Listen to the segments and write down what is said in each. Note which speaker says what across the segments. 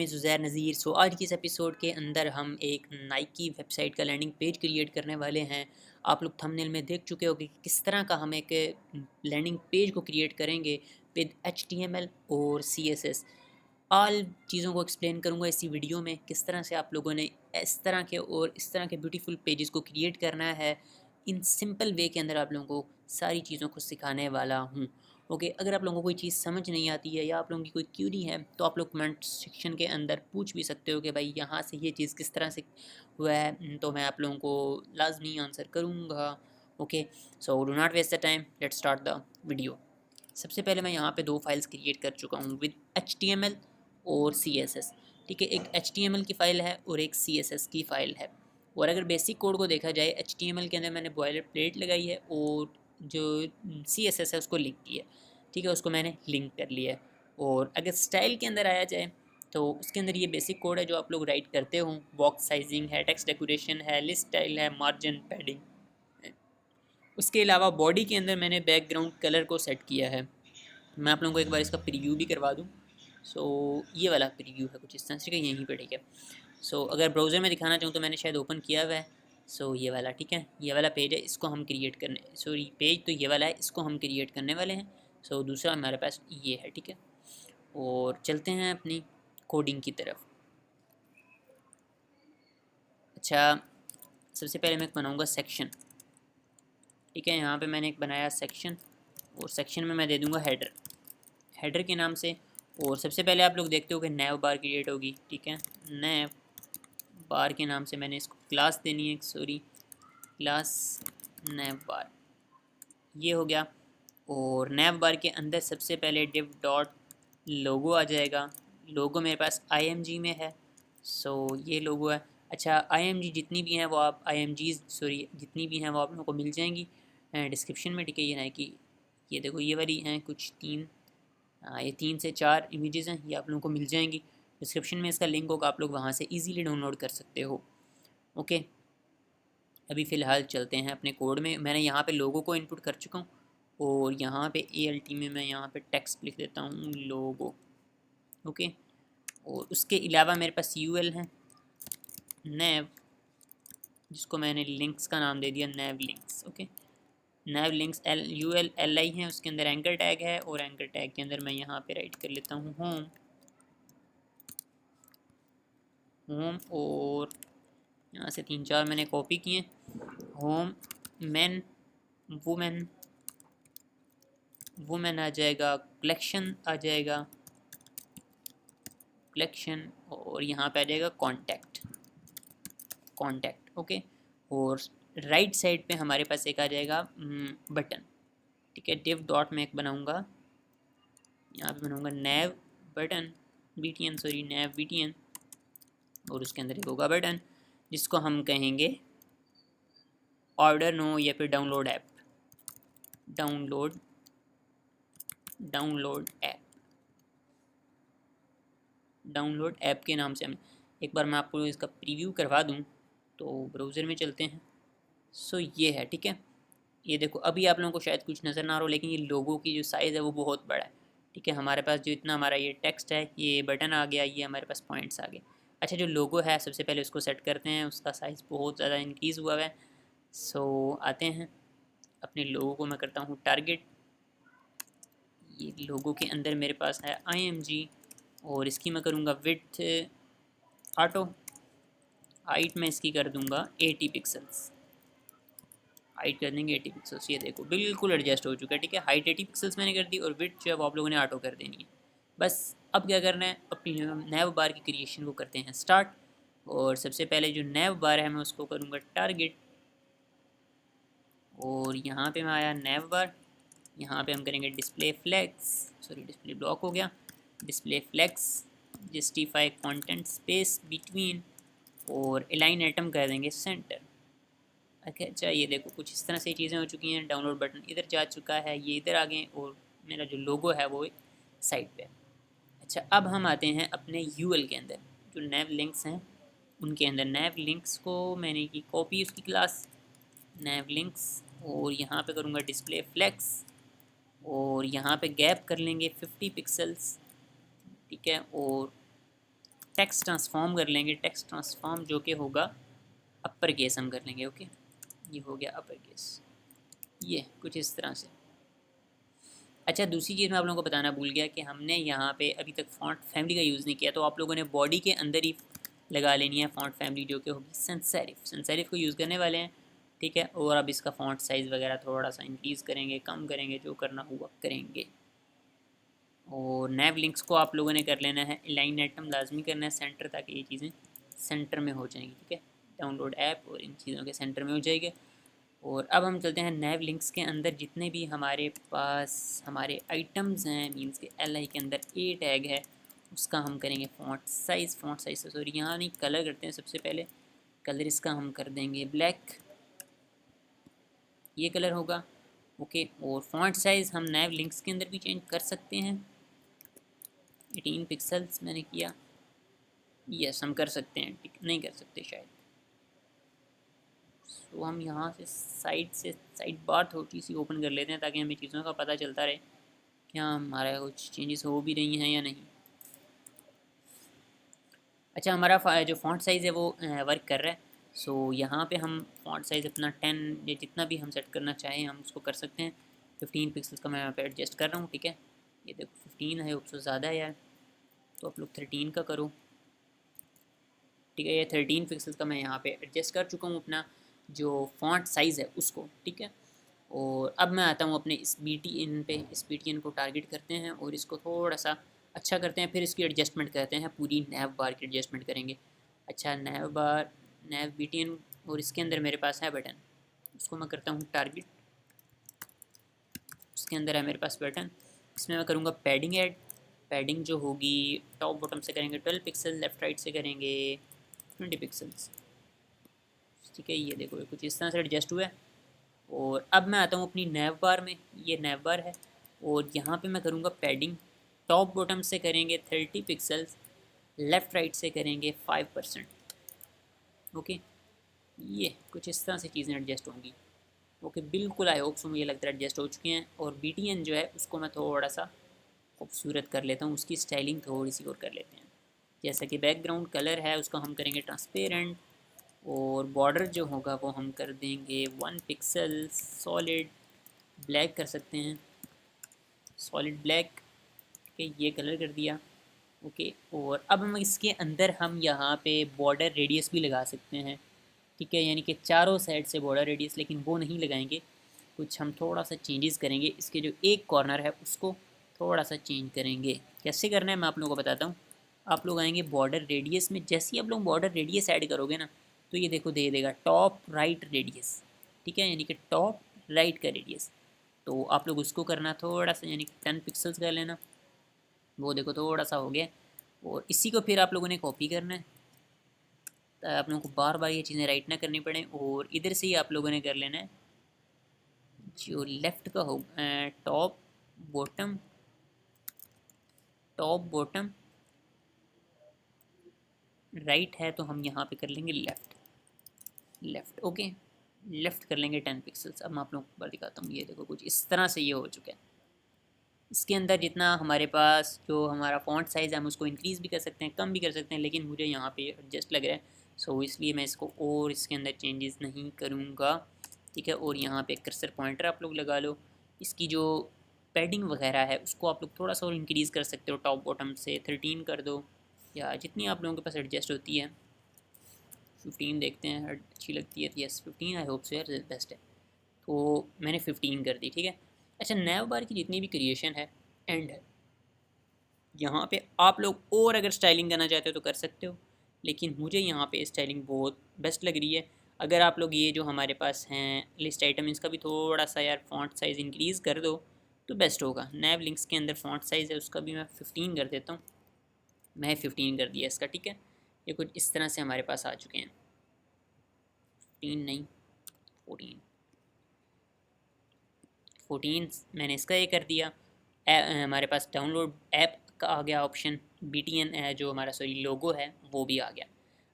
Speaker 1: मैं ज़ुज़ैर नज़ीर। आज की इस एपिसोड के अंदर हम एक नाइकी वेबसाइट का लैंडिंग पेज क्रिएट करने वाले हैं। आप लोग थंबनेल में देख चुके हो कि किस तरह का हम एक लैंडिंग पेज को क्रिएट करेंगे विद HTML और CSS। ऑल चीज़ों को एक्सप्लेन करूँगा इसी वीडियो में, किस तरह से आप लोगों ने इस तरह के ब्यूटीफुल पेजेस को क्रिएट करना है। इन सिंपल वे के अंदर आप लोगों को सारी चीज़ों को सिखाने वाला हूँ। ओके, अगर आप लोगों को कोई चीज़ समझ नहीं आती है या आप लोगों की कोई क्यूरी है तो आप लोग कमेंट सेक्शन के अंदर पूछ भी सकते हो कि भाई यहाँ से ये चीज़ किस तरह से हुआ है, तो मैं आप लोगों को लाजमी आंसर करूँगा। Okay, so do not waste the time, let's start the video. सबसे पहले मैं यहाँ पे दो फाइल्स क्रिएट कर चुका हूँ विद HTML और CSS। ठीक है, एक HTML की फ़ाइल है और एक CSS की फ़ाइल है। और अगर बेसिक कोड को देखा जाए, HTML के अंदर मैंने बॉयलर प्लेट लगाई है और जो CSS है उसको लिंक किया है। ठीक है, उसको मैंने लिंक कर लिया है। और अगर स्टाइल के अंदर आया जाए तो उसके अंदर ये बेसिक कोड है जो आप लोग राइट करते हो। बॉक्स साइजिंग है, टेक्स्ट डेकोरेशन है, लिस्ट स्टाइल है, मार्जिन पैडिंग। उसके अलावा बॉडी के अंदर मैंने बैकग्राउंड कलर को सेट किया है। मैं आप लोगों को एक बार इसका प्रीव्यू भी करवा दूँ। ये वाला प्रीव्यू है कुछ इस तरह से, यहीं पर। ठीक है, अगर ब्राउज़र में दिखाना चाहूँ तो मैंने शायद ओपन किया हुआ है। ये वाला, ठीक है, ये वाला पेज है, इसको हम क्रिएट करने पेज तो ये वाला है, इसको हम क्रिएट करने वाले हैं। दूसरा हमारे पास ये है। ठीक है, और चलते हैं अपनी कोडिंग की तरफ। अच्छा, सबसे पहले मैं बनाऊंगा सेक्शन। ठीक है, यहाँ पे मैंने एक बनाया सेक्शन और सेक्शन में मैं दे दूंगा हेडर, हेडर के नाम से। और सबसे पहले आप लोग देखते हो कि नैव बार क्रिएट होगी। ठीक है, नैव बार के नाम से मैंने इसको क्लास देनी है, क्लास नैव बार, ये हो गया। और नैव बार के अंदर सबसे पहले div डॉट लोगो आ जाएगा। लोगो मेरे पास IMG में है, ये लोगो है। अच्छा, IMG जितनी भी हैं वो आप जितनी भी हैं वो आप लोगों को मिल जाएंगी डिस्क्रिप्शन में। ठीक है, ये ना कि ये देखो, ये वाली हैं कुछ तीन, ये 3 से 4 इमेजेस हैं, ये आप लोगों को मिल जाएंगी डिस्क्रिप्शन में। इसका लिंक होगा, आप लोग वहाँ से ईज़िली डाउनलोड कर सकते हो। ओके, अभी फ़िलहाल चलते हैं अपने कोड में। मैंने यहाँ पे लोगो को इनपुट कर चुका हूँ और यहाँ पे ALT में मैं यहाँ पे टेक्स्ट लिख देता हूँ लोगो। ओके, और उसके अलावा मेरे पास UL है, नैव, जिसको मैंने लिंक्स का नाम दे दिया नैव लिंक्स। ओके, नैव लिंक्स ULLI है, उसके अंदर एंकर टैग है और एंकर टैग के अंदर मैं यहाँ पे राइट कर लेता हूँ होम। और यहाँ से 3-4 मैंने कॉपी किए। होम, मैन, वुमेन, वुमेन आ जाएगा, कलेक्शन आ जाएगा, कलेक्शन, और यहाँ पे आ जाएगा कॉन्टैक्ट, कॉन्टैक्ट। ओके, और राइट साइड पे हमारे पास एक आ जाएगा बटन। ठीक है, डिव डॉट में एक बनाऊँगा, यहाँ पे बनाऊँगा नैव बटन नैव BTN, और उसके अंदर एक होगा बटन जिसको हम कहेंगे ऑर्डर नो या फिर download app, download download app, download app के नाम से हम एक बार मैं आपको इसका प्रीव्यू करवा दूं तो ब्राउज़र में चलते हैं। ये है। ठीक है, ये देखो, अभी आप लोगों को शायद कुछ नज़र ना आ रहा हो, लेकिन ये लोगों की जो साइज़ है वो बहुत बड़ा है। ठीक है, हमारे पास जो इतना हमारा ये टेक्स्ट है, ये बटन आ गया, ये हमारे पास पॉइंट्स आ गए। अच्छा, जो लोगो है सबसे पहले उसको सेट करते हैं, उसका साइज़ बहुत ज़्यादा इंक्रीज़ हुआ है। आते हैं अपने लोगों को, मैं करता हूँ टारगेट। ये लोगों के अंदर मेरे पास है IMG और इसकी मैं करूँगा विड्थ ऑटो, हाइट में इसकी कर दूँगा 80 पिक्सल्स, हाइट कर देंगे 80 पिक्सल्स। ये देखो बिल्कुल एडजस्ट हो चुका है। ठीक है, हाइट 80 पिक्सल्स मैंने कर दी और विड्थ जो है वो आप लोगों ने ऑटो कर देनी है। बस अब क्या करना है, अपनी नैव बार की क्रिएशन को करते हैं स्टार्ट। और सबसे पहले जो नैव बार है मैं उसको करूँगा टारगेट, और यहाँ पे मैं आया नैव बार, यहाँ पे हम करेंगे डिस्प्ले ब्लॉक हो गया, display flex, justify content space between, और अलाइन एटम कर देंगे सेंटर। अच्छा, ये देखो कुछ इस तरह से चीज़ें हो चुकी हैं। डाउनलोड बटन इधर जा चुका है, ये इधर आ गए, और मेरा जो लोगो है वो साइड पे। अच्छा, अब हम आते हैं अपने UL के अंदर, जो नैव लिंक्स हैं उनके अंदर। नैव लिंक्स को मैंने की कॉपी, उसकी क्लास नैव लिंक्स, और यहाँ पे करूँगा डिस्प्ले फ्लेक्स, और यहाँ पे गैप कर लेंगे 50 पिक्सल्स। ठीक है, और टेक्स्ट ट्रांसफॉर्म कर लेंगे, टेक्स्ट ट्रांसफॉर्म जो कि होगा अपर केस हम कर लेंगे। ओके, ये हो गया अपर केस, ये कुछ इस तरह से। अच्छा, दूसरी चीज़ मैं आप लोगों को बताना भूल गया कि हमने यहाँ पे अभी तक फ़ॉन्ट फैमिली का यूज़ नहीं किया, तो आप लोगों ने बॉडी के अंदर ही लगा लेनी है फ़ॉन्ट फैमिली, जो कि होगी sans serif। sans serif को यूज़ करने वाले हैं, ठीक है। और अब इसका फ़ॉन्ट साइज़ वगैरह थोड़ा सा इंक्रीज़ करेंगे, कम करेंगे, जो करना हुआ करेंगे। और नैव लिंक्स को आप लोगों ने कर लेना है अलाइन एटम लाजमी करना है सेंटर, ताकि ये चीज़ें सेंटर में हो जाएंगी, ठीक है। डाउनलोड ऐप और इन चीज़ों के सेंटर में हो जाएगी। और अब हम चलते हैं नैव लिंक्स के अंदर, जितने भी हमारे पास हमारे आइटम्स हैं, मींस के एल आई के अंदर ए टैग है, उसका हम करेंगे फ़ॉन्ट साइज़ से सॉरी यहाँ नहीं, कलर करते हैं सबसे पहले। कलर इसका हम कर देंगे ब्लैक, ये कलर होगा। ओके, और फ़ॉन्ट साइज़ हम नैव लिंक्स के अंदर भी चेंज कर सकते हैं। 18 पिक्सल्स मैंने किया, यस हम कर सकते हैं, नहीं कर सकते शायद। तो हम यहाँ से साइड बार थोड़ी सी ओपन कर लेते हैं, ताकि हमें चीज़ों का पता चलता रहे क्या हमारा कुछ चेंजेस हो भी रही हैं या नहीं। अच्छा, हमारा जो फ़ॉन्ट साइज़ है वो वर्क कर रहा है। सो यहाँ पे हम फ़ॉन्ट साइज़ अपना 10 या जितना भी हम सेट करना चाहें हम उसको कर सकते हैं। 15 पिक्सल्स का मैं यहाँ पे एडजस्ट कर रहा हूँ, ठीक है। ये देखो 15 है, उससे ज़्यादा है यार, तो आप लोग 13 का करो, ठीक है। ये 13 पिक्सल्स का मैं यहाँ पे एडजस्ट कर चुका हूँ अपना जो फ़ॉन्ट साइज़ है उसको, ठीक है। और अब मैं आता हूँ अपने इस BTN पे, इस BTN को टारगेट करते हैं और इसको थोड़ा सा अच्छा करते हैं, फिर इसकी एडजस्टमेंट करते हैं, पूरी नैव बार की एडजस्टमेंट करेंगे। अच्छा, नैव बार, नैव BTN, और इसके अंदर मेरे पास है बटन, उसको मैं करता हूँ टारगेट। उसके अंदर है मेरे पास बटन, इसमें मैं करूँगा पैडिंग ऐड। पैडिंग जो होगी टॉप बॉटम से करेंगे 12 पिक्सल, लेफ़्ट राइट से करेंगे 20 पिक्सल्स, ठीक है। ये देखो कुछ इस तरह से एडजस्ट हुआ है। और अब मैं आता हूँ अपनी नैव बार में, ये नैव बार है, और यहाँ पे मैं करूँगा पैडिंग, टॉप बॉटम से करेंगे 30 पिक्सल्स, लेफ़्ट राइट से करेंगे 5%। ओके, ये कुछ इस तरह से चीज़ें एडजस्ट होंगी। ओके, बिल्कुल आई होप सो मुझे लगता है एडजस्ट हो चुके हैं। और BTN जो है उसको मैं थोड़ा सा खूबसूरत कर लेता हूँ, उसकी स्टाइलिंग थोड़ी सी और कर लेते हैं। जैसा कि बैकग्राउंड कलर है उसको हम करेंगे ट्रांसपेरेंट, और बॉर्डर जो होगा वो हम कर देंगे 1 पिक्सल सॉलिड ब्लैक कर सकते हैं, सॉलिड ब्लैक के ये कलर कर दिया। ओके, और अब हम इसके अंदर हम यहाँ पे बॉर्डर रेडियस भी लगा सकते हैं, ठीक है। यानी कि चारों साइड से बॉर्डर रेडियस, लेकिन वो नहीं लगाएंगे, कुछ हम थोड़ा सा चेंजेस करेंगे। इसके जो एक कॉर्नर है उसको थोड़ा सा चेंज करेंगे। कैसे करना है मैं आप लोगों को बताता हूँ। आप लोग आएंगे बॉर्डर रेडियस में, जैसे ही आप लोग बॉर्डर रेडियस ऐड करोगे ना, तो ये देखो दे देगा टॉप राइट रेडियस, ठीक है, यानी कि टॉप राइट का रेडियस। तो आप लोग उसको करना थोड़ा सा, यानी कि 10 पिक्सल्स कर लेना, वो देखो थोड़ा सा हो गया। और इसी को फिर आप लोगों ने कॉपी करना है, आप लोगों को बार बार ये चीज़ें राइट ना करनी पड़े। और इधर से ही आप लोगों ने कर लेना है जो लेफ़्ट का हो, top bottom, top bottom right है, तो हम यहाँ पे कर लेंगे लेफ़्ट, लेफ़्ट। ओके, लेफ़्ट कर लेंगे 10 पिक्सल्स। अब मैं आप लोगों को दिखाता हूँ, ये देखो कुछ इस तरह से ये हो चुका है। इसके अंदर जितना हमारे पास जो हमारा फ़ॉन्ट साइज़ है हम उसको इंक्रीज़ भी कर सकते हैं, कम भी कर सकते हैं, लेकिन मुझे यहाँ पे एडजस्ट लग रहा है, सो इसलिए मैं इसको और इसके अंदर चेंजेस नहीं करूँगा, ठीक है। और यहाँ पे कर्सर पॉइंटर आप लोग लगा लो। इसकी जो पैडिंग वगैरह है उसको आप लोग थोड़ा सा और इंक्रीज़ कर सकते हो, टॉप बॉटम से 13 कर दो, या जितनी आप लोगों के पास एडजस्ट होती है। 15 देखते हैं, अच्छी लगती है, यस 15 आई होप सो यार बेस्ट है, तो मैंने 15 कर दी, ठीक है। अच्छा, नैव बार की जितनी भी क्रिएशन है एंड है, यहाँ पे आप लोग और अगर स्टाइलिंग करना चाहते हो तो कर सकते हो, लेकिन मुझे यहाँ पे स्टाइलिंग बहुत बेस्ट लग रही है। अगर आप लोग ये जो हमारे पास हैं लिस्ट आइटम, इसका भी थोड़ा सा यार फ़ॉन्ट साइज़ इंक्रीज़ कर दो तो बेस्ट होगा। नैव लिंक्स के अंदर फ़ॉन्ट साइज़ है उसका भी मैं 15 कर देता हूँ, मैं 15 कर दिया इसका, ठीक है। ये कुछ इस तरह से हमारे पास आ चुके हैं, 15 नहीं 14, 14 मैंने इसका ये कर दिया। हमारे पास डाउनलोड ऐप का आ गया ऑप्शन, BTN जो हमारा सॉरी लोगो है वो भी आ गया।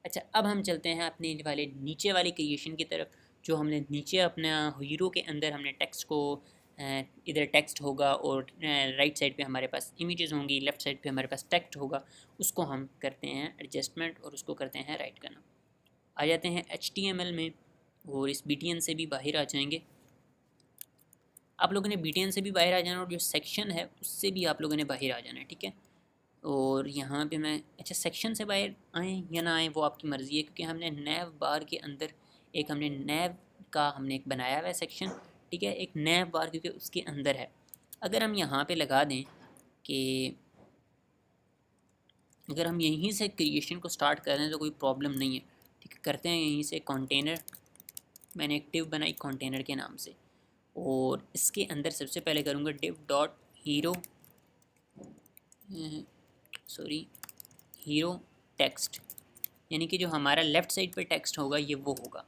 Speaker 1: अच्छा, अब हम चलते हैं अपने वाले नीचे वाले क्रिएशन की तरफ, जो हमने नीचे अपना हीरो के अंदर हमने टेक्स्ट को इधर टेक्स्ट होगा और राइट साइड पे हमारे पास इमेजेस होंगी, लेफ़्ट साइड पे हमारे पास टेक्स्ट होगा। उसको हम करते हैं एडजस्टमेंट और उसको करते हैं राइट करना। आ जाते हैं HTML में और इस BTN से भी बाहर आ जाएंगे। आप लोगों ने BTN से भी बाहर आ जाना और जो सेक्शन है उससे भी आप लोगों ने बाहर आ जाना है, ठीक है। और यहाँ पे मैं अच्छा सेक्शन से बाहर आएँ या ना आएँ वो आपकी मर्ज़ी है, क्योंकि हमने नैव बार के अंदर एक हमने नैव का हमने एक बनाया हुआ है सेक्शन, ठीक है। एक नैव बार क्योंकि उसके अंदर है। अगर हम यहाँ पे लगा दें कि अगर हम यहीं से क्रिएशन को स्टार्ट कर दें तो कोई प्रॉब्लम नहीं है, ठीक है। करते हैं यहीं से कंटेनर, मैंने एक डिव बनाई कंटेनर के नाम से और इसके अंदर सबसे पहले करूँगा div dot hero, sorry hero text, यानी कि जो हमारा लेफ़्ट साइड पे टेक्स्ट होगा ये वो होगा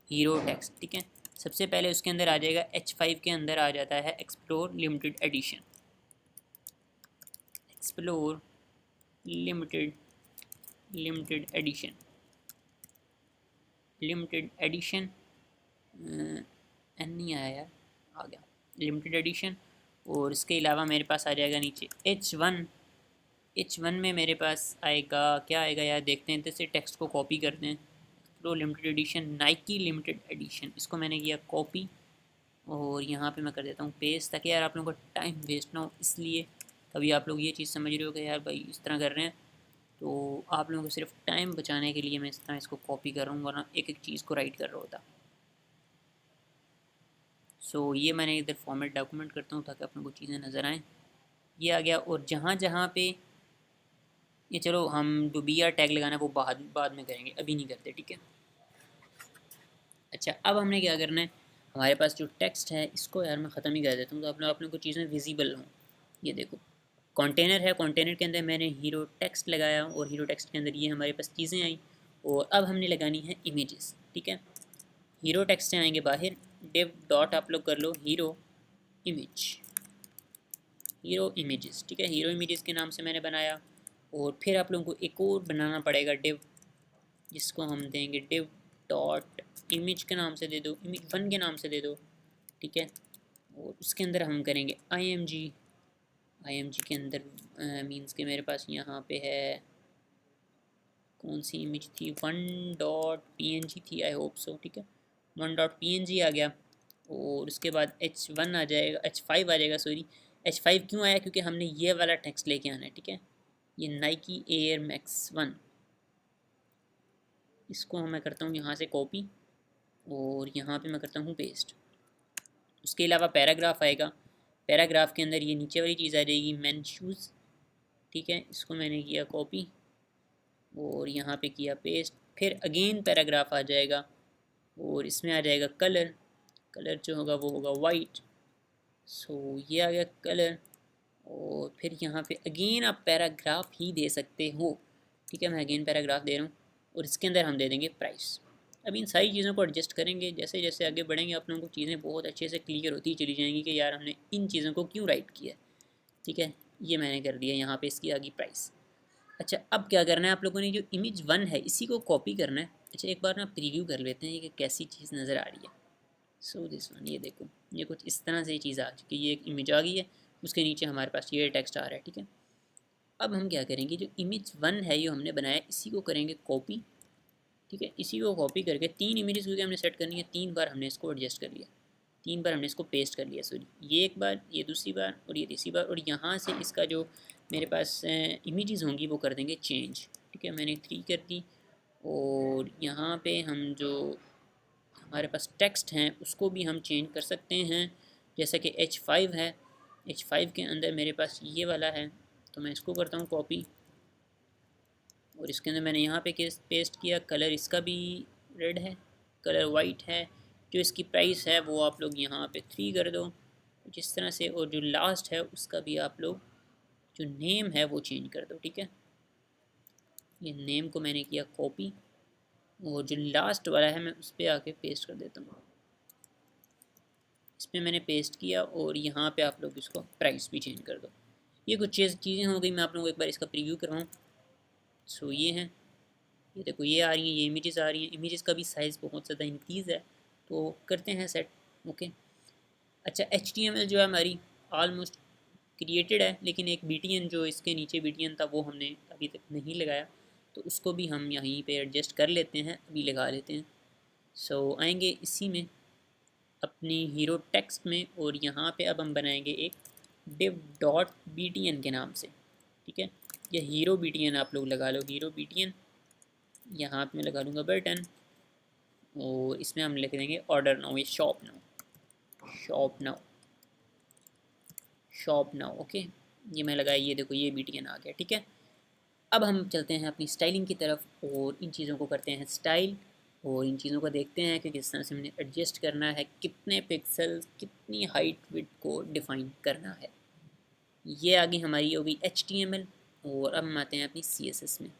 Speaker 1: हीरो टेक्स्ट, ठीक है। सबसे पहले उसके अंदर आ जाएगा H5 के अंदर आ जाता है explore limited edition, explore limited limited edition, limited edition एन नहीं आया यार, आ गया लिमिटेड एडिशन। और इसके अलावा मेरे पास आ जाएगा नीचे H1, H1 में मेरे पास आएगा क्या आएगा यार, देखते हैं। जैसे टेक्स्ट को कॉपी करते हैं, pro limited edition Nike limited edition, इसको मैंने किया कॉपी और यहाँ पे मैं कर देता हूँ पेस्ट, ताकि यार आप लोगों को टाइम वेस्ट ना हो। इसलिए कभी आप लोग ये चीज़ समझ रहे हो कि यार भाई इस तरह कर रहे हैं, तो आप लोगों को सिर्फ टाइम बचाने के लिए मैं इस तरह इसको कॉपी कर रहा हूँ, वरना एक एक चीज़ को राइट कर रहा होता। सो ये मैंने इधर फॉर्मेट डॉक्यूमेंट करता हूँ ताकि आप लोगों को चीज़ें नज़र आएँ। ये आ गया। और जहाँ जहाँ पे ये, चलो हम जो BR टैग लगाना है वो बाद में करेंगे, अभी नहीं करते, ठीक है। अच्छा, अब हमने क्या करना है, हमारे पास जो टेक्स्ट है इसको यार मैं ख़त्म ही कर देता हूँ, तो आप लोगों को चीज़ें विजिबल हों। ये देखो कंटेनर है, कंटेनर के अंदर मैंने हीरो टेक्स्ट लगाया और हीरो टेक्स्ट के अंदर ये हमारे पास चीज़ें आई। और अब हमने लगानी है इमेजेस, ठीक है। हीरो टेक्स्ट से आएंगे बाहर, डिव डॉट आप लोग कर लो हीरो इमेज, हीरो इमेजेस, ठीक है। हीरो इमेजेस के नाम से मैंने बनाया। और फिर आप लोगों को एक और बनाना पड़ेगा डिव, जिसको हम देंगे डिव डॉट इमेज के नाम से दे दो, इमेज 1 के नाम से दे दो, ठीक है। और उसके अंदर हम करेंगे IMG के अंदर मीन्स के मेरे पास यहाँ पे है कौन सी इमेज थी, 1.png थी, आई होप सो, ठीक है। 1.png आ गया। और उसके बाद H1 आ जाएगा, H5 आ जाएगा, सॉरी H5 क्यों आया, क्योंकि हमने ये वाला टेक्स्ट लेके आना है, ठीक है। ये नाइकी एयर मैक्स 1, इसको मैं करता हूँ यहाँ से कॉपी और यहाँ पे मैं करता हूँ पेस्ट। उसके अलावा पैराग्राफ आएगा, पैराग्राफ के अंदर ये नीचे वाली चीज़ आ जाएगी मैन शूज़, ठीक है। इसको मैंने किया कॉपी और यहाँ पे किया पेस्ट। फिर अगेन पैराग्राफ आ जाएगा और इसमें आ जाएगा कलर, कलर जो होगा वो होगा वाइट। सो ये आ गया कलर। और फिर यहाँ पे अगेन आप पैराग्राफ ही दे सकते हो, ठीक है। मैं अगेन पैराग्राफ दे रहा हूँ और इसके अंदर हम दे देंगे प्राइस। अब इन सारी चीज़ों को एडजस्ट करेंगे, जैसे जैसे आगे बढ़ेंगे आप लोगों को चीज़ें बहुत अच्छे से क्लियर होती चली जाएंगी कि यार हमने इन चीज़ों को क्यों राइट किया, ठीक है। ये मैंने कर दिया यहाँ पे, इसकी आ गई प्राइस। अच्छा, अब क्या करना है, आप लोगों ने जो इमेज 1 है इसी को कॉपी करना है। अच्छा, एक बार ना प्रीव्यू कर लेते हैं कि कैसी चीज़ नज़र आ रही है। सो दिस वन, ये देखो ये कुछ इस तरह से ये चीज़ आ चुकी है, ये एक इमेज आ गई है, उसके नीचे हमारे पास ये टेक्स्ट आ रहा है, ठीक है। अब हम क्या करेंगे, जो इमेज 1 है ये हमने बनाया, इसी को करेंगे कॉपी, ठीक है। इसी को कॉपी करके 3 इमेजेस क्योंकि हमने सेट करनी है, 3 बार हमने इसको एडजस्ट कर लिया, 3 बार हमने इसको पेस्ट कर लिया, सॉरी ये एक बार, ये दूसरी बार और ये तीसरी बार। और यहाँ से इसका जो मेरे पास इमेजेस होंगी वो कर देंगे चेंज, ठीक है। मैंने 3 कर दी। और यहाँ पे हम जो हमारे पास टेक्स्ट हैं उसको भी हम चेंज कर सकते हैं, जैसा कि H5 है, H5 के अंदर मेरे पास ये वाला है, तो मैं इसको करता हूँ कॉपी और इसके अंदर मैंने यहाँ पे पेस्ट किया। कलर इसका भी रेड है, कलर वाइट है। जो इसकी प्राइस है वो आप लोग यहाँ पे 3 कर दो जिस तरह से। और जो लास्ट है उसका भी आप लोग जो नेम है वो चेंज कर दो, ठीक है। ये नेम को मैंने किया कॉपी और जो लास्ट वाला है मैं उस पर आके पेस्ट कर देता हूँ, इस पर मैंने पेस्ट किया। और यहाँ पे आप लोग इसको प्राइस भी चेंज कर दो। ये कुछ चीज़ें हो गई, मैं आप लोगों को एक बार इसका प्रीव्यू करवाऊँ। सो ये हैं, ये देखो ये आ रही हैं, ये इमेजेस आ रही हैं। इमेजेस का भी साइज़ बहुत ज़्यादा इंक्रीज़ है, तो करते हैं सेट, ओके। अच्छा, HTML जो है हमारी ऑलमोस्ट क्रिएटेड है, लेकिन एक BTN जो इसके नीचे BTN था वो हमने अभी तक नहीं लगाया, तो उसको भी हम यहीं पे एडजस्ट कर लेते हैं, अभी लगा लेते हैं। सो आएंगे इसी में अपनी हीरो टेक्स्ट में, और यहाँ पे अब हम बनाएंगे एक div डॉट BTN के नाम से, ठीक है। या हीरो BTN आप लोग लगा लो, हीरो BTN। यहाँ पे मैं लगा लूँगा बटन, और इसमें हम लिख देंगे ऑर्डर नाउ, ये shop now, shop now, shop now, okay. ये मैं लगाया, ये देखो ये BTN आ गया, ठीक है। अब हम चलते हैं अपनी स्टाइलिंग की तरफ, और इन चीज़ों को करते हैं स्टाइल, और इन चीज़ों को देखते हैं कि किस तरह से हमने एडजस्ट करना है, कितने पिक्सल, कितनी हाइट विड्थ को डिफ़ाइन करना है। ये आगे हमारी होगी HTML, और अब हम आते हैं अपनी CSS में।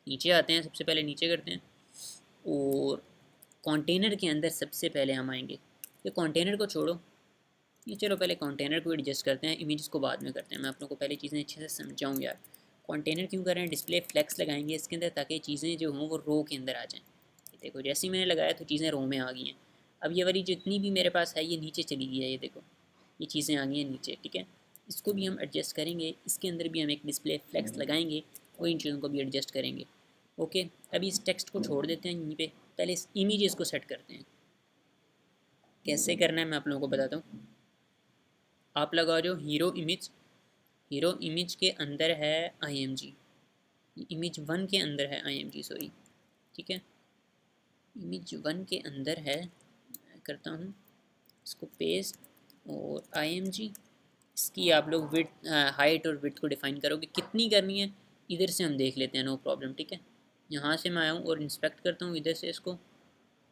Speaker 1: नीचे आते हैं, सबसे पहले नीचे करते हैं, और कंटेनर के अंदर सबसे पहले हम आएंगे। ये कंटेनर को छोड़ो, ये चलो पहले कंटेनर को एडजस्ट करते हैं, इमेजेस को बाद में करते हैं। मैं आप लोगों को पहले चीज़ें अच्छे से समझाऊँ यार। कंटेनर क्यों कर रहे हैं, डिस्प्ले फ्लेक्स लगाएंगे इसके अंदर, ताकि चीज़ें जो हों वो रो के अंदर आ जाएँ। ये देखो जैसे ही मैंने लगाया तो चीज़ें रो में आ गई हैं। अब ये वाली जितनी भी मेरे पास है ये नीचे चली गई है, ये देखो ये चीज़ें आ गई हैं नीचे, ठीक है। इसको भी हम एडजस्ट करेंगे, इसके अंदर भी हम एक डिस्प्ले फ्लेक्स लगाएंगे, और इन चीज़ों को भी एडजस्ट करेंगे, ओके। अभी इस टेक्स्ट को छोड़ देते हैं यहीं पे, पहले इस इमेजेस को सेट करते हैं। कैसे करना है मैं आप लोगों को बताता हूँ। आप लगा जो हीरो इमेज, हीरो इमेज के अंदर है IMG, इमेज 1 के अंदर है IMG, सॉरी, ठीक है। इमेज 1 के अंदर है, मैं करता हूँ इसको पेस्ट, और IMG, इसकी आप लोग विड्थ, हाइट और विड्थ को डिफाइन करोगे कितनी करनी है, इधर से हम देख लेते हैं, नो प्रॉब्लम, ठीक है। यहाँ से मैं आया हूँ और इंस्पेक्ट करता हूँ इधर से इसको,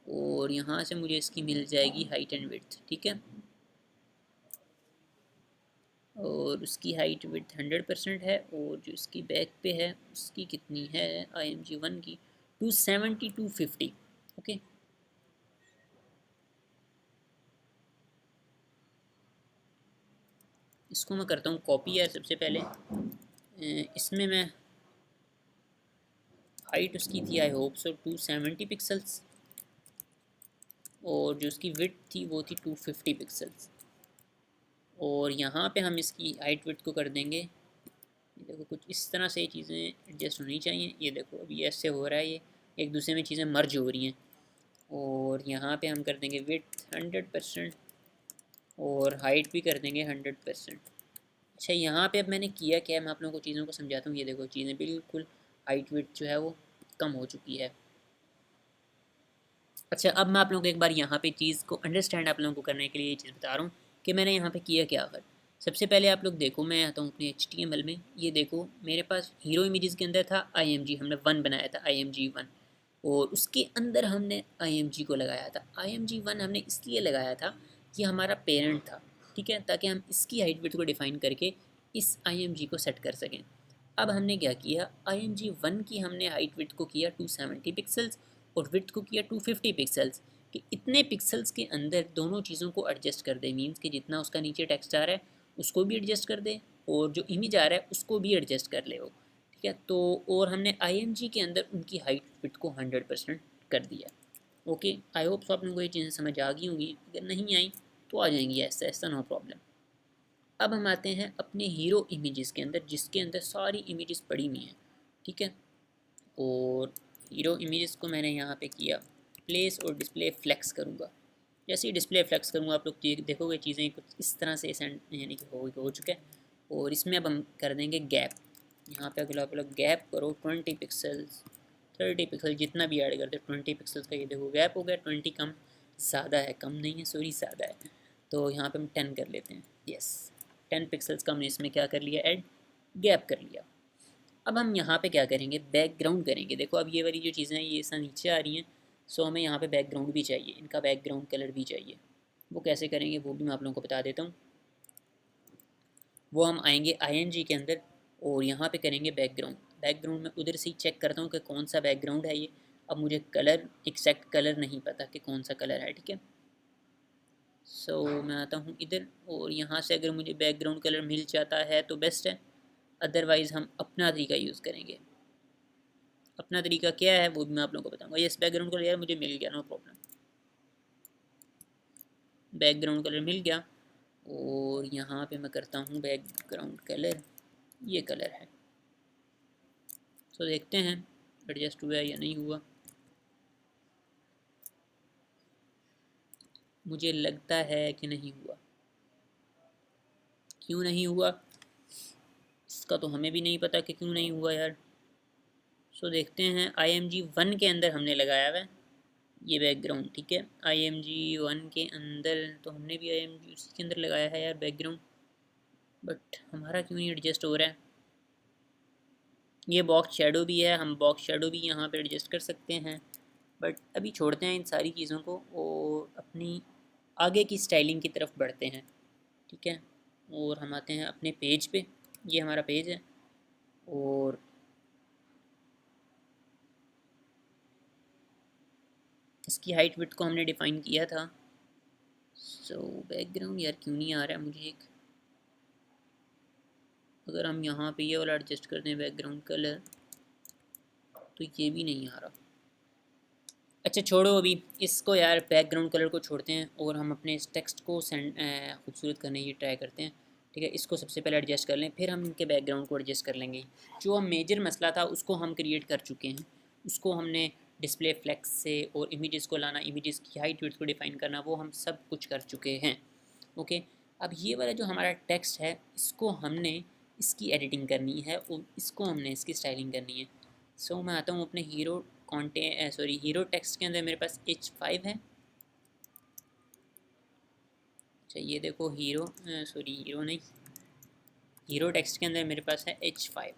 Speaker 1: और यहाँ से मुझे इसकी मिल जाएगी हाइट एंड विड्थ, ठीक है। और उसकी हाइट विड्थ 100% है, और जो इसकी बैक पे है उसकी कितनी है IMG 1 की, 270 250, ओके। इसको मैं करता हूँ कॉपी यार, सबसे पहले इसमें मैं हाइट उसकी थी आई होप सो 270 पिक्सल्स, और जो उसकी विड्थ थी वो थी 250 पिक्सल्स, और यहाँ पे हम इसकी हाइट विड्थ को कर देंगे, ये देखो कुछ इस तरह से चीज़ें एडजस्ट होनी चाहिए। ये देखो अभी ऐसे हो रहा है, ये एक दूसरे में चीज़ें मर्ज हो रही हैं। और यहाँ पे हम कर देंगे विड्थ 100%, और हाइट भी कर देंगे 100%। अच्छा, यहाँ पे अब मैंने किया क्या है, मैं आप लोगों को चीज़ों को समझाता हूँ। ये देखो चीज़ें बिल्कुल हाइट विड्थ जो है वो कम हो चुकी है। अच्छा, अब मैं आप लोगों को एक बार यहाँ पे चीज़ को अंडरस्टैंड आप लोगों को करने के लिए ये चीज़ बता रहा हूँ कि मैंने यहाँ पे किया क्या कर। सबसे पहले आप लोग देखो, मैं आता हूँ अपने HTML में। ये देखो मेरे पास हीरो इमेजेस के अंदर था IMG, हमने 1 बनाया था IMG 1, और उसके अंदर हमने IMG को लगाया था। IMG 1 हमने इसलिए लगाया था कि हमारा पेरेंट था, ठीक है, ताकि हम इसकी हाइट विड्थ को डिफाइन करके इस IMG को सेट कर सकें। अब हमने क्या किया, IMG 1 की हमने हाइट विड्थ को किया 270 पिक्सल्स, और विड्थ को किया 250 पिक्सल्स, कि इतने पिक्सल्स के अंदर दोनों चीज़ों को एडजस्ट कर दे। मीन्स कि जितना उसका नीचे टेक्स्ट आ रहा है उसको भी एडजस्ट कर दे, और जो इमेज आ रहा है उसको भी एडजस्ट कर ले वो, ठीक है। तो और हमने IMG के अंदर उनकी हाइट विड्थ को 100% कर दिया, ओके। आई होप सो आप लोगों को ये चीज़ें समझ आ गई होंगी, अगर नहीं आई तो आ जाएंगी, ऐसा ऐसा नो प्रॉब्लम। अब हम आते हैं अपने हीरो इमेजेस के अंदर, जिसके अंदर सारी इमेजेस पड़ी हुई हैं, ठीक है। और हीरो इमेजेस को मैंने यहाँ पे किया प्लेस, और डिस्प्ले फ्लेक्स करूँगा। जैसे ही डिस्प्ले फ्लेक्स करूँगा आप लोग देखोगे चीज़ें कुछ इस तरह से सेंड यानी कि हो चुका है। और इसमें अब हम कर देंगे गैप। यहाँ पे अगर आप लोग गैप करो 20 पिक्सल्स, 30 पिक्सल, जितना भी ऐड करते 20 पिक्सल्स का, ये देखो गैप हो गया 20 कम, ज़्यादा है, कम नहीं है सॉरी, ज़्यादा है। तो यहाँ पे हम 10 कर लेते हैं, यस 10 पिक्सल्स का हमने इसमें क्या कर लिया, ऐड गैप कर लिया। अब हम यहाँ पे क्या करेंगे, बैकग्राउंड करेंगे। देखो अब ये वाली जो चीज़ें हैं ये सब नीचे आ रही हैं, सो हमें यहाँ पे बैकग्राउंड भी चाहिए, इनका बैकग्राउंड कलर भी चाहिए। वो कैसे करेंगे वो भी मैं आप लोगों को बता देता हूँ। वो हम आएंगे IMG के अंदर, और यहाँ पे करेंगे बैकग्राउंड। बैकग्राउंड में उधर से ही चेक करता हूँ कि कौन सा बैकग्राउंड है ये। अब मुझे कलर, एग्जैक्ट कलर नहीं पता कि कौन सा कलर है, ठीक है। सो मैं आता हूँ इधर, और यहाँ से अगर मुझे बैकग्राउंड कलर मिल जाता है तो बेस्ट है, अदरवाइज़ हम अपना तरीका यूज़ करेंगे। अपना तरीका क्या है वो भी मैं आप लोगों को बताऊंगा। ये बैकग्राउंड कलर यार मुझे मिल गया, नो प्रॉब्लम। बैकग्राउंड कलर मिल गया। और यहाँ पे मैं करता हूँ बैकग्राउंड कलर, ये कलर है। तो देखते हैं एडजस्ट हुआ या नहीं हुआ। मुझे लगता है कि नहीं हुआ। क्यों नहीं हुआ इसका तो हमें भी नहीं पता कि क्यों नहीं हुआ यार। सो देखते हैं IMG1 के अंदर हमने लगाया हुआ है ये बैकग्राउंड, ठीक है। IMG1 के अंदर तो हमने भी IMG उसी के अंदर लगाया है यार बैकग्राउंड, बट हमारा क्यों नहीं एडजस्ट हो रहा है। ये बॉक्स शेडो भी है, हम बॉक्स शेडो भी यहाँ पे एडजस्ट कर सकते हैं, बट अभी छोड़ते हैं इन सारी चीज़ों को और अपनी आगे की स्टाइलिंग की तरफ बढ़ते हैं, ठीक है। और हम आते हैं अपने पेज पे, ये हमारा पेज है। और इसकी हाइट विड्थ को हमने डिफ़ाइन किया था। सो बैकग्राउंड यार क्यों नहीं आ रहा है मुझे एक, अगर हम यहाँ पे ये वाला एडजस्ट कर दें बैकग्राउंड कलर तो ये भी नहीं आ रहा। अच्छा छोड़ो अभी इसको यार, बैकग्राउंड कलर को छोड़ते हैं और हम अपने इस टेक्स्ट को खूबसूरत करने की ट्राई करते हैं, ठीक है। इसको सबसे पहले एडजस्ट कर लें, फिर हम इनके बैकग्राउंड को एडजस्ट कर लेंगे। जो हम मेजर मसला था उसको हम क्रिएट कर चुके हैं, उसको हमने डिस्प्ले फ्लेक्स से और इमेजेस को लाना, इमेजेस की हाइट विड्थ को डिफाइन करना, वो हम सब कुछ कर चुके हैं, ओके। अब ये वाला जो हमारा टेक्स्ट है इसको हमने इसकी एडिटिंग करनी है और इसको हमने इसकी स्टाइलिंग करनी है। सो मैं आता हूँ अपने हीरो टेक्स्ट के अंदर मेरे पास H5 है। अच्छा ये देखो हीरो नहीं, हीरो टेक्स्ट के अंदर मेरे पास है H5।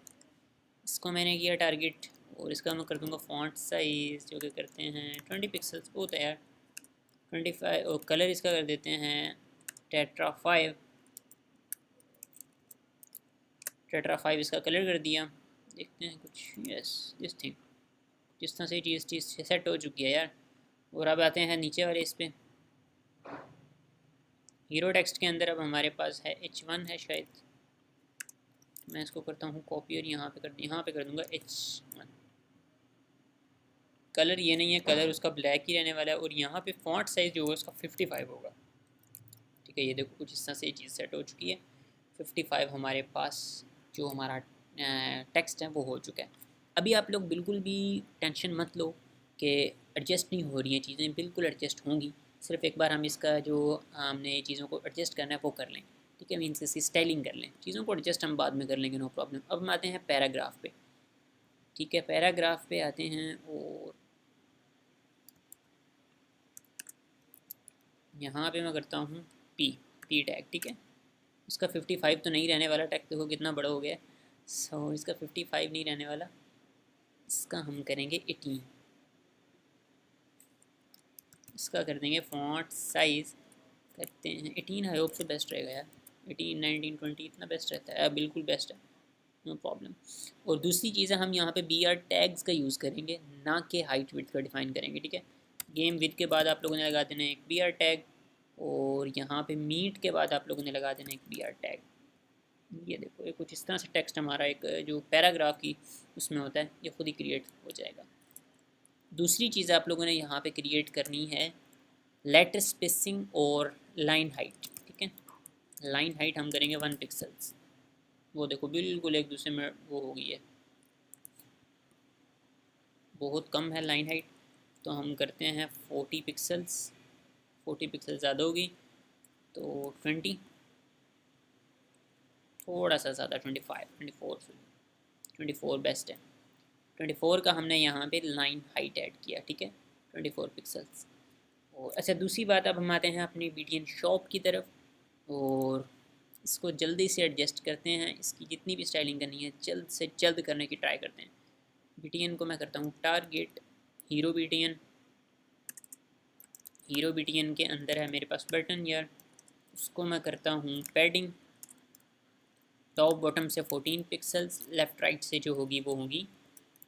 Speaker 1: इसको मैंने किया टारगेट और इसका मैं कर दूंगा फॉन्ट साइज़ जो कि करते हैं 20 पिक्सल्स, बहुत है यार 25। और कलर इसका कर देते हैं टेट्रा 5 इसका कलर कर दिया। देखते हैं कुछ, यस दिस थिंग, जिस तरह से चीज़ सेट हो चुकी है यार। और अब आते हैं नीचे वाले इस पे, हीरो टेक्स्ट के अंदर अब हमारे पास है H1 है शायद। मैं इसको करता हूँ कॉपी और यहाँ पे कर दूँगा H1। कलर ये नहीं है, कलर उसका ब्लैक ही रहने वाला है। और यहाँ पे फॉन्ट साइज़ जो होगा उसका 55 होगा, ठीक है। ये देखो कुछ इस तरह से चीज़ सेट हो चुकी है। 55 हमारे पास जो हमारा टेक्स्ट है वो हो चुका है। अभी आप लोग बिल्कुल भी टेंशन मत लो कि एडजस्ट नहीं हो रही हैं चीज़ें, बिल्कुल एडजस्ट होंगी। सिर्फ एक बार हम इसका जो हमने चीज़ों को एडजस्ट करना है वो कर लें, ठीक है। मीन्स इसकी स्टाइलिंग कर लें, चीज़ों को एडजस्ट हम बाद में कर लेंगे, नो प्रॉब्लम। अब हम आते हैं पैराग्राफ पे, ठीक है। पैराग्राफ पे आते हैं और यहाँ पे मैं करता हूँ पी टैग, ठीक है। इसका 55 तो नहीं रहने वाला, टैग देखो कितना बड़ा हो गया है। सो इसका 55 नहीं रहने वाला, इसका हम करेंगे 18। इसका कर देंगे फॉन्ट साइज़ करते हैं 18। आई होप से बेस्ट रहेगा यार, 18 19 20 इतना बेस्ट रहता है, बिल्कुल बेस्ट है, नो प्रॉब्लम। और दूसरी चीज़ है हम यहाँ पे BR टैग्स का यूज़ करेंगे, ना कि हाइट विड्थ का डिफाइन करेंगे, ठीक है। गेम विद के बाद आप लोगों ने लगा देना एक BR टैग, और यहाँ पे मीट के बाद आप लोगों ने लगा देना एक BR टैग। ये देखो ये कुछ इस तरह से टेक्स्ट हमारा एक जो पैराग्राफ की उसमें होता है ये खुद ही क्रिएट हो जाएगा। दूसरी चीज़ आप लोगों ने यहाँ पे क्रिएट करनी है लेटर स्पेसिंग और लाइन हाइट, ठीक है। लाइन हाइट हम करेंगे 1 पिक्सल्स, वो देखो बिल्कुल एक दूसरे में वो हो गई है, बहुत कम है लाइन हाइट। तो हम करते हैं 40 पिक्सल्स, 40 पिक्सल ज़्यादा होगी तो 20, थोड़ा सा ज़्यादा 24 बेस्ट है। 24 का हमने यहाँ पे लाइन हाइट ऐड किया, ठीक है, 24 पिक्सल्स। और अच्छा दूसरी बात, अब हम आते हैं अपनी BTN शॉप की तरफ और इसको जल्दी से एडजस्ट करते हैं। इसकी जितनी भी स्टाइलिंग करनी है जल्द से जल्द करने की ट्राई करते हैं। BTN को मैं करता हूँ टारगेट, हीरो BTN के अंदर है मेरे पास बटन यार, उसको मैं करता हूँ पैडिंग, टॉप बॉटम से 14 पिक्सल्स, लेफ़्ट राइट से जो होगी वो होगी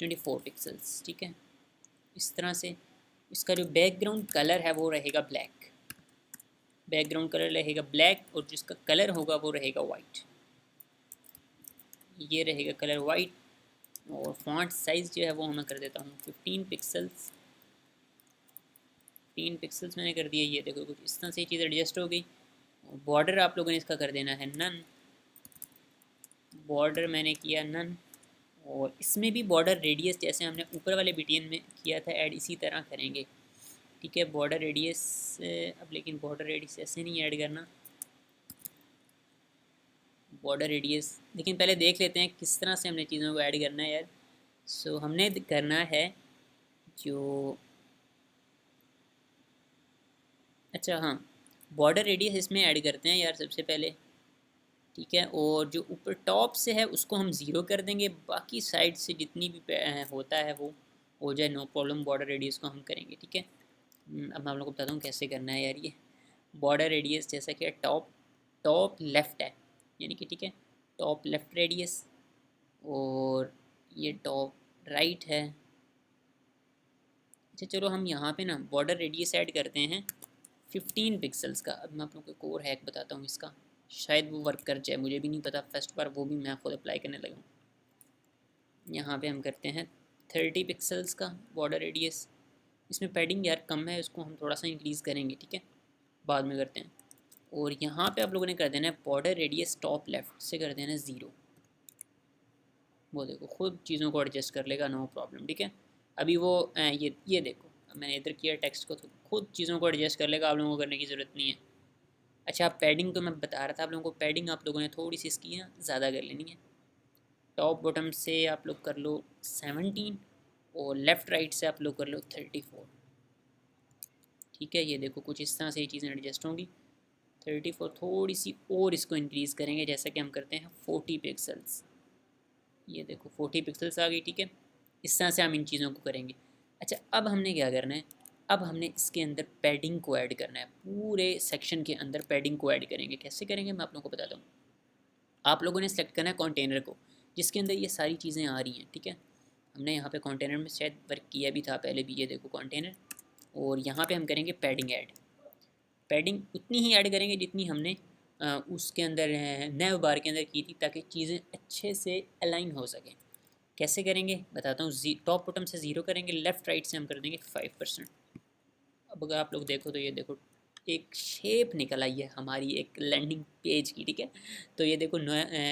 Speaker 1: 24 पिक्सल्स, ठीक है। इस तरह से इसका जो बैकग्राउंड कलर है वो रहेगा ब्लैक, बैकग्राउंड कलर रहेगा ब्लैक और जिसका कलर होगा वो रहेगा वाइट, ये रहेगा कलर वाइट। और फॉन्ट साइज़ जो है वो मैं कर देता हूँ 15 पिक्सल्स, 15 पिक्सल्स मैंने कर दिया। ये देखो कुछ इस तरह से चीज़ एडजस्ट हो गई। बॉर्डर आप लोगों ने इसका कर देना है नन, बॉर्डर मैंने किया नन। और इसमें भी बॉर्डर रेडियस जैसे हमने ऊपर वाले बीटीएन में किया था ऐड, इसी तरह करेंगे। ठीक है, बॉर्डर रेडियस अब लेकिन बॉर्डर रेडियस ऐसे नहीं ऐड करना, बॉर्डर रेडियस लेकिन पहले देख लेते हैं किस तरह से हमने चीज़ों को ऐड करना है यार। सो हमने करना है जो, अच्छा हाँ, बॉर्डर रेडियस इसमें ऐड करते हैं यार सबसे पहले। ठीक है, और जो ऊपर टॉप से है उसको हम ज़ीरो कर देंगे, बाकी साइड से जितनी भी होता है वो हो जाए, नो प्रॉब्लम। बॉर्डर रेडियस को हम करेंगे। ठीक है, अब मैं आप लोगों को बताता हूँ कैसे करना है यार। ये बॉर्डर रेडियस जैसा कि टॉप टॉप लेफ़्ट है, यानी कि ठीक है टॉप लेफ़्ट रेडियस, और ये टॉप राइट है। अच्छा चलो हम यहाँ पे ना बॉर्डर रेडियस ऐड करते हैं 15 पिक्सल्स का। अब मैं आप लोगों को एक और हैक बताता हूँ इसका, शायद वो वर्क कर जाए, मुझे भी नहीं पता, फर्स्ट बार वो भी मैं खुद अप्लाई करने लगा हूँ। यहाँ पे हम करते हैं 30 पिक्सल्स का बॉर्डर रेडियस। इसमें पैडिंग यार कम है, उसको हम थोड़ा सा इंक्रीज़ करेंगे। ठीक है, बाद में करते हैं। और यहाँ पे आप लोगों ने कर देना है बॉर्डर रेडियस टॉप लेफ्ट से कर देना है 0। वो देखो खुद चीज़ों को एडजस्ट कर लेगा, नो प्रॉब्लम। ठीक है, अभी वो ये देखो मैंने इधर किया टेक्स्ट को, तो खुद चीज़ों को एडजस्ट कर लेगा, आप लोगों को करने की ज़रूरत नहीं है। अच्छा, पैडिंग तो मैं बता रहा था आप लोगों को, पैडिंग आप लोगों ने थोड़ी सी इसकी ना ज़्यादा कर लेनी है। टॉप बॉटम से आप लोग कर लो 17 और लेफ़्ट राइट से आप लोग कर लो 34। ठीक है, ये देखो कुछ इस तरह से ये चीज़ें एडजस्ट होंगी। 34 थोड़ी सी और इसको इंक्रीज़ करेंगे, जैसा कि हम करते हैं 40 पिक्सल्स। ये देखो 40 पिक्सल्स आ गई। ठीक है, इस तरह से हम इन चीज़ों को करेंगे। अच्छा, अब हमने क्या करना है, अब हमने इसके अंदर पैडिंग को ऐड करना है, पूरे सेक्शन के अंदर पैडिंग को ऐड करेंगे। कैसे करेंगे मैं आप लोगों को बताता हूँ। आप लोगों ने सेलेक्ट करना है कंटेनर को जिसके अंदर ये सारी चीज़ें आ रही हैं। ठीक है, हमने यहाँ पे कंटेनर में शायद वर्क किया भी था पहले भी, ये देखो कंटेनर, और यहाँ पे हम करेंगे पैडिंग ऐड। पैडिंग उतनी ही ऐड करेंगे जितनी हमने उसके अंदर नैव बार के अंदर की थी, ताकि चीज़ें अच्छे से अलाइन हो सकें। कैसे करेंगे बताता हूँ। टॉप बॉटम से 0 करेंगे, लेफ़्ट राइट से हम कर देंगे 5%। अब अगर आप लोग देखो तो ये देखो एक शेप निकल आई है हमारी एक लैंडिंग पेज की। ठीक है, तो ये देखो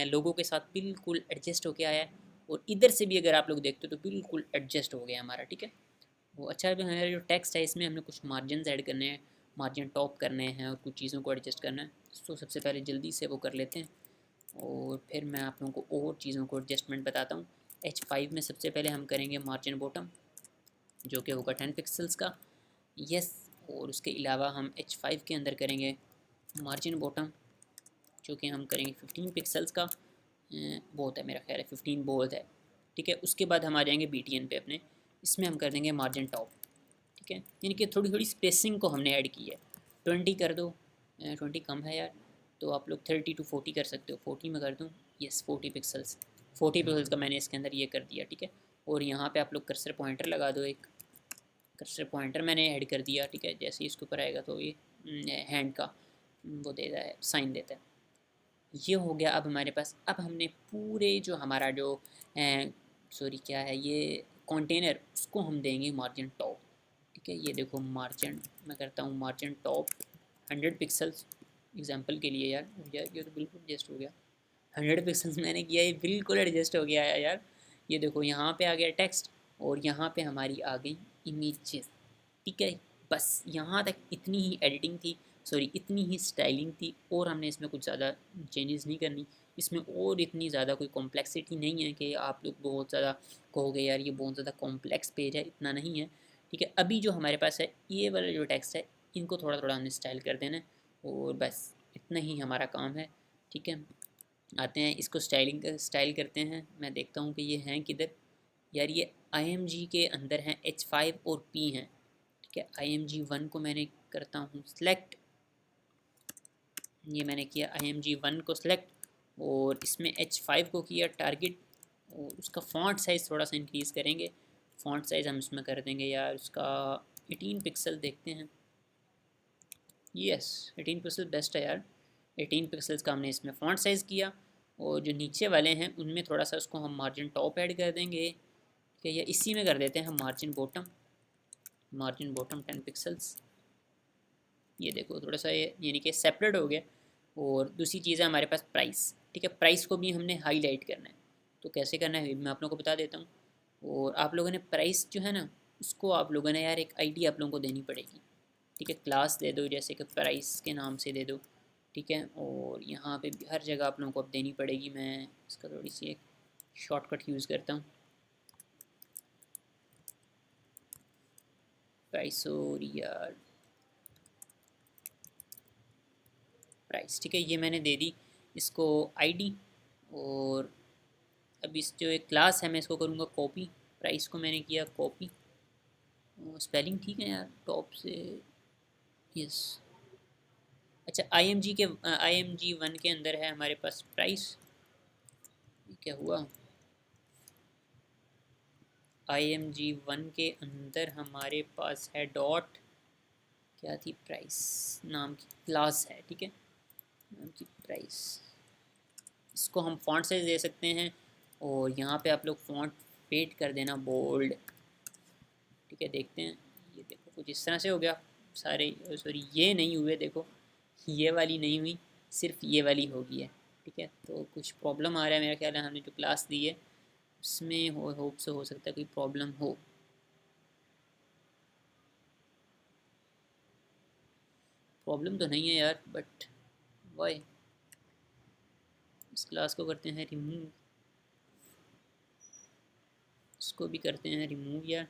Speaker 1: लोगों के साथ बिल्कुल एडजस्ट होके आया है, और इधर से भी अगर आप लोग देखते हो तो बिल्कुल एडजस्ट हो गया हमारा। ठीक है, वो अच्छा है। हमारा जो टेक्स्ट है इसमें हमने कुछ मार्जिन ऐड करने हैं, मार्जिन टॉप करने हैं, और कुछ चीज़ों को एडजस्ट करना है। तो सबसे पहले जल्दी से वो कर लेते हैं, और फिर मैं आप लोगों को और चीज़ों को एडजस्टमेंट बताता हूँ। H5 में सबसे पहले हम करेंगे मार्जिन बॉटम, जो कि होगा 10 पिक्सल्स का। यस, और उसके अलावा हम H5 के अंदर करेंगे मार्जिन बॉटम, जो कि हम करेंगे 15 पिक्सल्स का। बहुत है मेरा ख्याल है 15 बहुत है। ठीक है, उसके बाद हम आ जाएंगे BTN पे अपने, इसमें हम कर देंगे मार्जिन टॉप। ठीक है, यानी कि थोड़ी थोड़ी स्पेसिंग को हमने ऐड की है। 20 कर दो, 20 कम है यार, तो आप लोग 30 to 40 कर सकते हो। 40 में कर दूँ, यस 40 पिक्सल्स। 40 पिक्सल्स का मैंने इसके अंदर ये कर दिया। ठीक है, और यहाँ पे आप लोग कर्सर पॉइंटर लगा दो, एक कर्सर पॉइंटर मैंने ऐड कर दिया। ठीक है, जैसे ही इसके ऊपर आएगा तो ये हैंड का वो देता है, साइन देता है। ये हो गया अब हमारे पास। अब हमने पूरे जो हमारा जो सॉरी क्या है ये कंटेनर, उसको हम देंगे मार्जिन टॉप। ठीक है, ये देखो मार्जिन मैं करता हूँ मार्जिन टॉप 100 पिक्सल्स एग्जांपल के लिए। यार हो गया, ये तो बिल्कुल एडजस्ट हो गया। 100 पिक्सल्स मैंने किया, ये बिल्कुल एडजस्ट हो गया है यार। ये देखो यहाँ पे आ गया टेक्स्ट, और यहाँ पे हमारी आ गई इमेजेस। ठीक है, बस यहाँ तक इतनी ही एडिटिंग थी, सॉरी इतनी ही स्टाइलिंग थी, और हमने इसमें कुछ ज़्यादा चेंजेस नहीं करनी। इसमें और इतनी ज़्यादा कोई कॉम्प्लेक्सिटी नहीं है कि आप लोग बहुत ज़्यादा कहोगे यार ये बहुत ज़्यादा कॉम्प्लेक्स पेज है, इतना नहीं है। ठीक है, अभी जो हमारे पास है ये वाला जो टेक्स्ट है, इनको थोड़ा थोड़ा हमने स्टाइल कर देना है, और बस इतना ही हमारा काम है। ठीक है, आते हैं इसको स्टाइल करते हैं। मैं देखता हूँ कि ये हैं किधर यार। ये IMG के अंदर हैं, H5 और P हैं। ठीक है, IMG1 को मैंने करता हूँ सिलेक्ट, ये मैंने किया IMG1 को सिलेक्ट, और इसमें H5 को किया टारगेट, और उसका फ़ॉन्ट साइज़ थोड़ा सा इंक्रीज़ करेंगे। फ़ॉन्ट साइज़ हम इसमें कर देंगे यार उसका 18 पिक्सल देखते हैं। यस 18 पिक्सल बेस्ट है यार। 18 पिक्सल्स का हमने इसमें फ़ॉन्ट साइज़ किया, और जो नीचे वाले हैं उनमें थोड़ा सा उसको हम मार्जिन टॉप ऐड कर देंगे। ठीक है, या इसी में कर देते हैं हम मार्जिन बॉटम 10 पिक्सल्स। ये देखो थोड़ा सा यानी कि सेपरेट हो गया। और दूसरी चीज़ है हमारे पास प्राइस, ठीक है। प्राइस को भी हमने हाईलाइट करना है, तो कैसे करना है मैं आप लोगों को बता देता हूँ। और आप लोगों ने प्राइस जो है ना, उसको आप लोगों ने यार एक आईडी आप लोगों को देनी पड़ेगी, ठीक है। क्लास दे दो जैसे कि प्राइस के नाम से दे दो, ठीक है। और यहाँ पे भी हर जगह आप लोगों को अब देनी पड़ेगी। मैं इसका थोड़ी सी एक शॉर्टकट यूज़ करता हूँ, प्राइस और यार प्राइस, ठीक है। ये मैंने दे दी इसको आईडी। और अब इस जो एक क्लास है मैं इसको करूँगा कॉपी, प्राइस को मैंने किया कॉपी। स्पेलिंग ठीक है यार टॉप से, यस। अच्छा IMG1 के अंदर है हमारे पास प्राइस, ये क्या हुआ। IMG1 के अंदर हमारे पास है डॉट, क्या थी, प्राइस नाम की क्लास है, ठीक है। नाम की प्राइस, इसको हम फॉन्ट साइज दे सकते हैं। और यहाँ पे आप लोग फॉन्ट पेड कर देना बोल्ड, ठीक है। देखते हैं, ये देखो कुछ इस तरह से हो गया सारे। सॉरी ये नहीं हुए, देखो ये वाली नहीं हुई, सिर्फ ये वाली हो गई है, ठीक है। तो कुछ प्रॉब्लम आ रहा है मेरा ख्याल है, हमने जो क्लास दी है उसमें होप से हो सकता है कोई प्रॉब्लम हो। प्रॉब्लम तो नहीं है यार, बट वाई। इस क्लास को करते हैं रिमूव, इसको भी करते हैं रिमूव यार,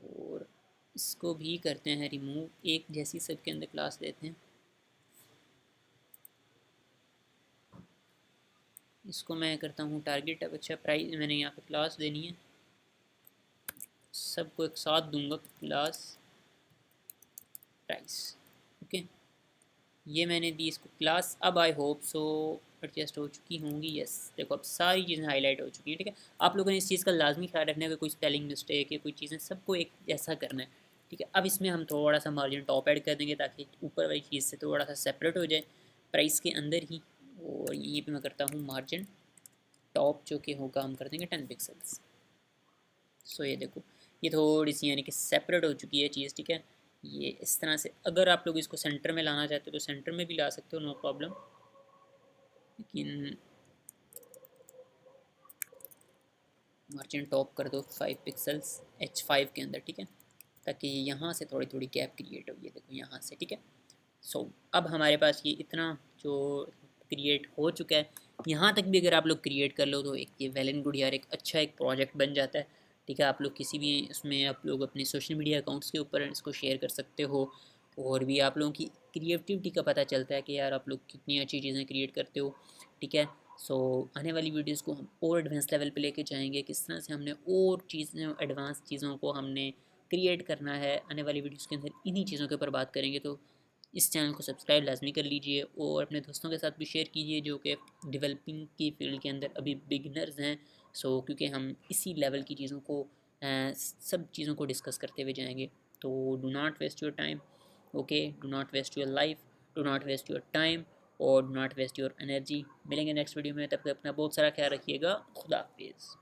Speaker 1: और इसको भी करते हैं रिमूव। एक जैसी सबके अंदर क्लास देते हैं। इसको मैं करता हूँ टारगेट। अब अच्छा प्राइस मैंने यहाँ पे क्लास देनी है, सबको एक साथ दूंगा क्लास प्राइस, ओके। ये मैंने दी इसको क्लास। अब आई होप सो एडजस्ट हो चुकी होंगी, यस। देखो अब सारी चीज़ें हाईलाइट हो चुकी हैं, ठीक है। आप लोगों ने इस चीज़ का लाजमी ख्याल रखना है कि कोई स्पेलिंग मिस्टेक या कोई चीज़ें सबको एक जैसा करना है, ठीक है। अब इसमें हम थोड़ा सा मार्जिन टॉप ऐड कर देंगे ताकि ऊपर वाली चीज़ से थोड़ा सा सेपरेट हो जाए प्राइस के अंदर ही। और यहीं पे मैं करता हूँ मार्जिन टॉप, जो कि होगा हम कर देंगे 10 पिक्सल्स। सो ये देखो ये थोड़ी सी यानी कि सेपरेट हो चुकी है चीज़, ठीक है। ये इस तरह से अगर आप लोग इसको सेंटर में लाना चाहते हो तो सेंटर में भी ला सकते हो, नो प्रॉब्लम। लेकिन मार्जिन टॉप कर दो 5 पिक्सल्स H5 के अंदर, ठीक है, ताकि यहाँ से थोड़ी थोड़ी गैप क्रिएट हो। ये देखो यहाँ से, ठीक है। सो अब हमारे पास ये इतना जो क्रिएट हो चुका है, यहाँ तक भी अगर आप लोग क्रिएट कर लो तो एक ये वेल एंड गुड यार, एक अच्छा एक प्रोजेक्ट बन जाता है, ठीक है। आप लोग किसी भी उसमें आप लोग अपने सोशल मीडिया अकाउंट्स के ऊपर इसको शेयर कर सकते हो। और भी आप लोगों की क्रिएटिविटी का पता चलता है कि यार आप लोग कितनी अच्छी चीज़ें क्रिएट करते हो, ठीक है। सो आने वाली वीडियोस को हम और एडवांस लेवल पे लेके जाएंगे, किस तरह से हमने और चीज़ें एडवांस चीज़ों को हमने क्रिएट करना है। आने वाली वीडियोस के अंदर इन्हीं चीज़ों के ऊपर बात करेंगे। तो इस चैनल को सब्सक्राइब लाजमी कर लीजिए और अपने दोस्तों के साथ भी शेयर कीजिए जो कि डेवलपिंग की फील्ड के अंदर अभी बिगिनर्स हैं। सो क्योंकि हम इसी लेवल की चीज़ों को सब चीज़ों को डिस्कस करते हुए जाएंगे। तो do not waste your time, okay, do not waste your life, do not waste your time और do not waste your energy. मिलेंगे नेक्स्ट वीडियो में, तब तक अपना बहुत सारा ख्याल रखिएगा। खुदा हाफिज़।